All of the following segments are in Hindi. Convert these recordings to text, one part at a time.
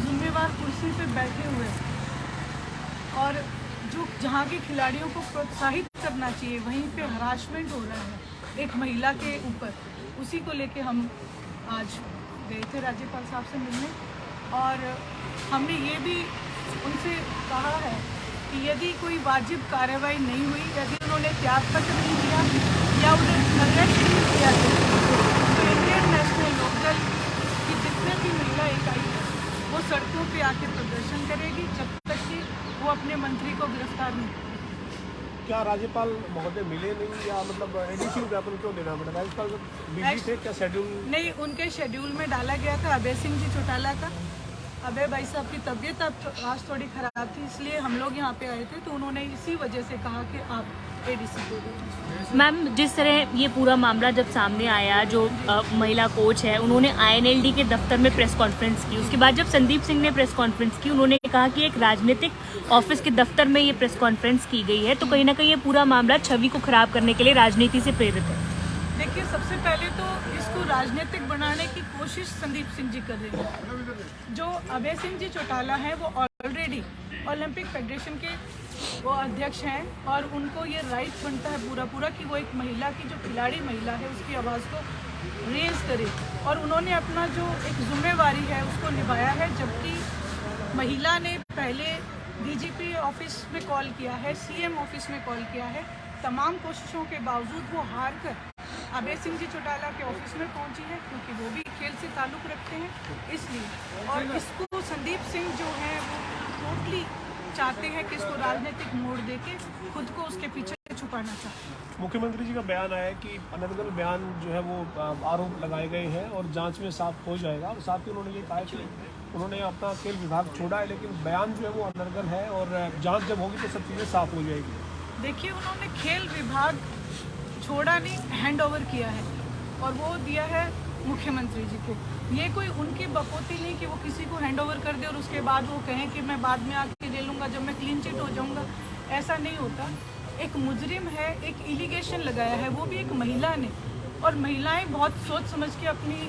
जिम्मेवार कुर्सी पे बैठे हुए हैं और जो जहाँ के खिलाड़ियों को प्रोत्साहित करना चाहिए वहीं पे हरासमेंट हो रहा है एक महिला के ऊपर, उसी को लेके हम आज गए थे राज्यपाल साहब से मिलने। और हमने ये भी उनसे कहा है कि यदि कोई वाजिब कार्रवाई नहीं हुई, यदि उन्होंने त्यागपत्र नहीं दिया या उन्हें अरेस्ट नहीं किया तो इंडियन नेशनल लोकदल की जितने भी महिला इकाई है वो सड़कों पे आके प्रदर्शन करेगी जब तक कि वो अपने मंत्री को गिरफ्तार नहीं करेगी। क्या राज्यपाल महोदय मिले नहीं या मतलब एडीसी को ज्ञापन क्यों देना पड़ा? राज्यपाल बिजी थे क्या? शेड्यूल नहीं, उनके शेड्यूल में डाला गया था अभय सिंह जी चौटाला का। अभय भाई साहब की तबीयत आज थोड़ी ख़राब थी, इसलिए हम लोग यहाँ पे आए थे, तो उन्होंने इसी वजह से कहा कि आप एडीसी को दें। मैम, जिस तरह ये पूरा मामला जब सामने आया, जो महिला कोच है उन्होंने INLD के दफ्तर में प्रेस कॉन्फ्रेंस की, उसके बाद जब संदीप सिंह ने प्रेस कॉन्फ्रेंस की, उन्होंने कहा कि एक राजनीतिक ऑफिस के दफ्तर में ये प्रेस कॉन्फ्रेंस की गई है, तो कहीं ना कहीं ये पूरा मामला छवि को खराब करने के लिए राजनीति से प्रेरित है। देखिए, सबसे पहले तो इसको राजनीतिक बनाने की कोशिश संदीप सिंह जी कर रहे हैं। जो अभय सिंह जी चौटाला हैं वो ऑलरेडी ओलंपिक फेडरेशन के वो अध्यक्ष हैं और उनको ये राइट बनता है पूरा कि वो एक महिला की, जो खिलाड़ी महिला है, उसकी आवाज़ को रेज करे, और उन्होंने अपना जो एक जिम्मेवारी है उसको निभाया है। जबकि महिला ने पहले DGP ऑफिस में कॉल किया है, CM ऑफिस में कॉल किया है, तमाम कोशिशों के बावजूद वो हार कर अभय सिंह जी चौटाला के ऑफिस में पहुंची है, क्योंकि वो भी खेल से ताल्लुक़ रखते हैं इसलिए। और इसको संदीप सिंह जो है वो टोटली चाहते हैं कि इसको राजनीतिक मोड़ देके खुद को उसके पीछे छुपाना चाहते हैं। मुख्यमंत्री जी का बयान आया कि अनर्गल बयान जो है वो आरोप लगाए गए हैं और जांच में साफ हो जाएगा, और साथ ही उन्होंने ये कहा कि उन्होंने अपना खेल विभाग छोड़ा है, लेकिन बयान जो है वो अनर्गल है और जांच जब होगी तो सब चीज़ें साफ हो जाएगी। देखिए, उन्होंने खेल विभाग छोड़ा नहीं, हैंड ओवर किया है और वो दिया है मुख्यमंत्री जी को। ये कोई उनकी बपोती नहीं कि वो किसी को हैंड ओवर कर दे और उसके बाद वो कहें कि मैं बाद में आके ले लूँगा जब मैं क्लीन चिट हो जाऊँगा। ऐसा नहीं होता। एक मुजरिम है, एक एलिगेशन लगाया है, वो भी एक महिला ने, और महिलाएं बहुत सोच समझ के अपनी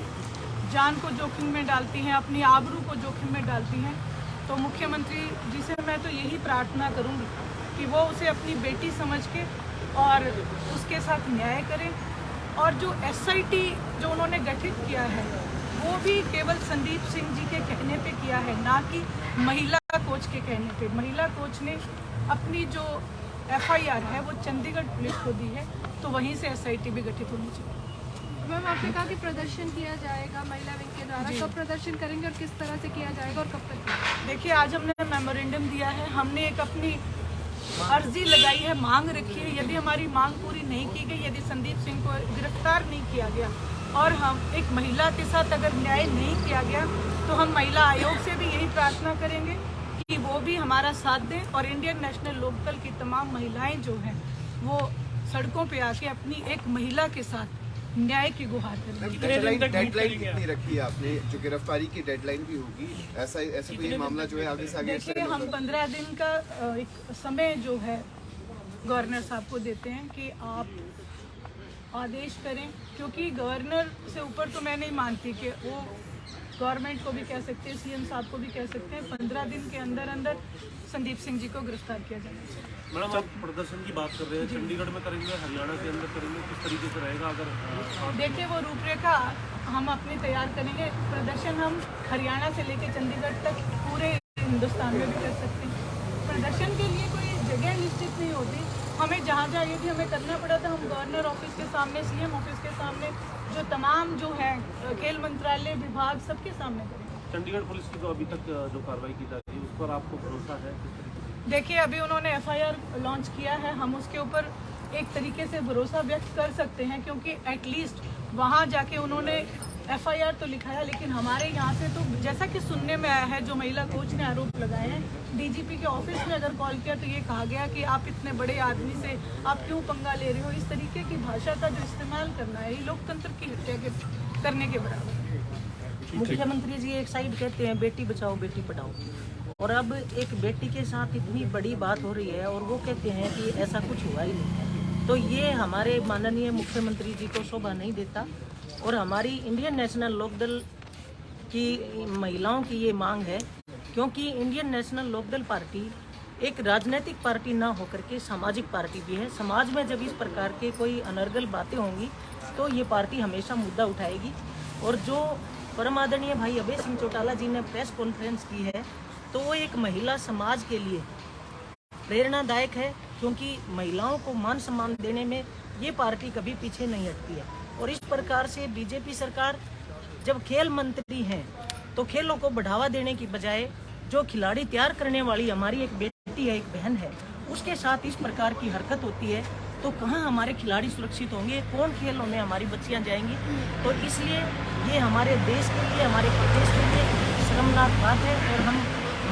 जान को जोखिम में डालती हैं, अपनी आबरू को जोखिम में डालती हैं। तो मुख्यमंत्री जी से मैं तो यही प्रार्थना करूँगी कि वो उसे अपनी बेटी समझ के और उसके साथ न्याय करें। और जो SIT जो उन्होंने गठित किया है वो भी केवल संदीप सिंह जी के कहने पे किया है, ना कि महिला कोच के कहने पे। महिला कोच ने अपनी जो FIR है वो चंडीगढ़ पुलिस को दी है, तो वहीं से SIT भी गठित होनी चाहिए। मैम, आपने कहा कि प्रदर्शन किया जाएगा महिला विंग के द्वारा, कब प्रदर्शन करेंगे और किस तरह से किया जाएगा और कब तक? देखिए, आज हमने मेमोरेंडम दिया है, हमने एक अपनी अर्जी लगाई है, मांग रखी है। यदि हमारी मांग पूरी नहीं की गई, यदि संदीप सिंह को गिरफ्तार नहीं किया गया और हम एक महिला के साथ अगर न्याय नहीं किया गया, तो हम महिला आयोग से भी यही प्रार्थना करेंगे कि वो भी हमारा साथ दें और इंडियन नेशनल लोकदल की तमाम महिलाएं जो हैं वो सड़कों पे आके अपनी एक महिला के साथ न्याय की गुहार करेंगे। डेडलाइन कितनी रखी है आपने? जो गिरफ्तारी की डेडलाइन भी होगी, ऐसा कोई मामला जो है आगे से आगे? देखिए, हम 15 दिन का एक समय जो है गवर्नर साहब को देते हैं कि आप आदेश करें, क्योंकि गवर्नर से ऊपर तो मैं नहीं मानती कि वो गवर्नमेंट को भी कह सकते हैं, CM साहब को भी कह सकते हैं। 15 दिन के अंदर अंदर संदीप सिंह जी को गिरफ्तार किया जाना चाहिए। मैडम, आप प्रदर्शन की बात कर रहे हैं, चंडीगढ़ में करेंगे, हरियाणा के अंदर करेंगे, किस तरीके से रहेगा? अगर देखिए, वो रूपरेखा हम अपनी तैयार करेंगे। प्रदर्शन हम हरियाणा से लेकर चंडीगढ़ तक पूरे हिंदुस्तान में भी कर सकते हैं। प्रदर्शन के लिए कोई जगह निश्चित नहीं होती, हमें जहाँ यदि हमें करना पड़ा था, हम गवर्नर ऑफिस के सामने, CM ऑफिस के सामने, जो तमाम जो है खेल मंत्रालय विभाग, सबके सामने करेंगे। चंडीगढ़ पुलिस की जो अभी तक जो कार्रवाई की जा रही है उस पर आपको भरोसा है? देखिए, अभी उन्होंने FIR लॉन्च किया है, हम उसके ऊपर एक तरीके से भरोसा व्यक्त कर सकते हैं, क्योंकि एटलीस्ट वहाँ जाके उन्होंने FIR तो लिखाया, लेकिन हमारे यहाँ से तो जैसा कि सुनने में आया है, जो महिला कोच ने आरोप लगाए हैं, DGP के ऑफिस में अगर कॉल किया तो ये कहा गया कि आप इतने बड़े आदमी से आप क्यों पंगा ले रहे हो। इस तरीके की भाषा का जो इस्तेमाल करना है, ये लोकतंत्र की हत्या करने के बराबर है। मुख्यमंत्री जी एक साइड कहते हैं बेटी बचाओ बेटी पढ़ाओ, और अब एक बेटी के साथ इतनी बड़ी बात हो रही है और वो कहते हैं कि ऐसा कुछ हुआ ही नहीं है, तो ये हमारे माननीय मुख्यमंत्री जी को शोभा नहीं देता। और हमारी इंडियन नेशनल लोकदल की महिलाओं की ये मांग है क्योंकि इंडियन नेशनल लोकदल पार्टी एक राजनीतिक पार्टी ना होकर के सामाजिक पार्टी भी है। समाज में जब इस प्रकार के कोई अनर्गल बातें होंगी तो ये पार्टी हमेशा मुद्दा उठाएगी। और जो परम आदरणीय भाई अभय सिंह चौटाला जी ने प्रेस कॉन्फ्रेंस की है तो वो एक महिला समाज के लिए प्रेरणादायक है, क्योंकि महिलाओं को मान सम्मान देने में ये पार्टी कभी पीछे नहीं हटती है। और इस प्रकार से बीजेपी सरकार जब खेल मंत्री हैं तो खेलों को बढ़ावा देने की बजाय जो खिलाड़ी तैयार करने वाली हमारी एक बेटी है, एक बहन है, उसके साथ इस प्रकार की हरकत होती है तो कहाँ हमारे खिलाड़ी सुरक्षित होंगे, कौन खेलों में हमारी बच्चियां जाएंगी। तो इसलिए ये हमारे देश के लिए, हमारे प्रदेश के लिए शर्मनाक बात है और हम